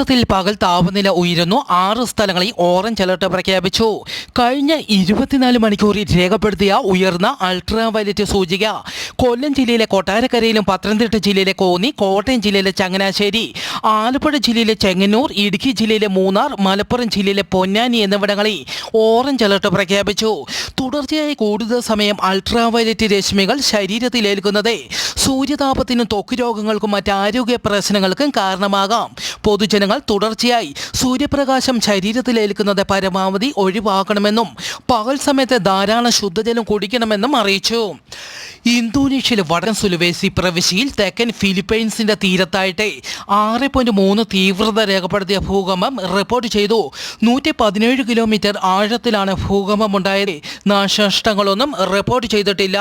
കേരളത്തിൽ പകൽ താപനില ഉയരുന്നു. 6 സ്ഥലങ്ങളിൽ ഓറഞ്ച് അലർട്ട് പ്രഖ്യാപിച്ചു. കഴിഞ്ഞ 24 മണിക്കൂറിൽ രേഖപ്പെടുത്തിയ ഉയർന്ന അൾട്രാ വയലറ്റ് സൂചിക കൊല്ലം ജില്ലയിലെ കൊട്ടാരക്കരയിലും, പത്തനംതിട്ട ജില്ലയിലെ കോന്നി, കോട്ടയം ജില്ലയിലെ ചങ്ങനാശ്ശേരി, ആലപ്പുഴ ജില്ലയിലെ ചെങ്ങന്നൂർ, ഇടുക്കി ജില്ലയിലെ മൂന്നാർ, മലപ്പുറം ജില്ലയിലെ പൊന്നാനി എന്നിവിടങ്ങളിൽ ഓറഞ്ച് അലർട്ട് പ്രഖ്യാപിച്ചു. തുടർച്ചയായി കൂടുതൽ സമയം അൾട്രാ വയലറ്റ് രശ്മികൾ ശരീരത്തിലേൽക്കുന്നത് സൂര്യതാപത്തിനും ത്വക്ക് രോഗങ്ങൾക്കും മറ്റ് ആരോഗ്യ പ്രശ്നങ്ങൾക്കും കാരണമാകാം. പൊതുജനങ്ങൾ തുടർച്ചയായി സൂര്യപ്രകാശം ശരീരത്തിലേൽക്കുന്നത് പരമാവധി ഒഴിവാക്കണമെന്നും പകൽ സമയത്ത് ധാരാളം ശുദ്ധജലം കുടിക്കണമെന്നും അറിയിച്ചു. ഇന്തോനേഷ്യയിലെ വടക്കൻ സുലവേസി പ്രവിശ്യയിൽ തെക്കൻ ഫിലിപ്പൈൻസിന്റെ തീരത്തായിട്ട് 6.3 തീവ്രത രേഖപ്പെടുത്തിയ ഭൂകമ്പം റിപ്പോർട്ട് ചെയ്തു. 117 കിലോമീറ്റർ ആഴത്തിലാണ് ഭൂകമ്പമുണ്ടായത്. നാശനഷ്ടങ്ങളൊന്നും റിപ്പോർട്ട് ചെയ്തിട്ടില്ല.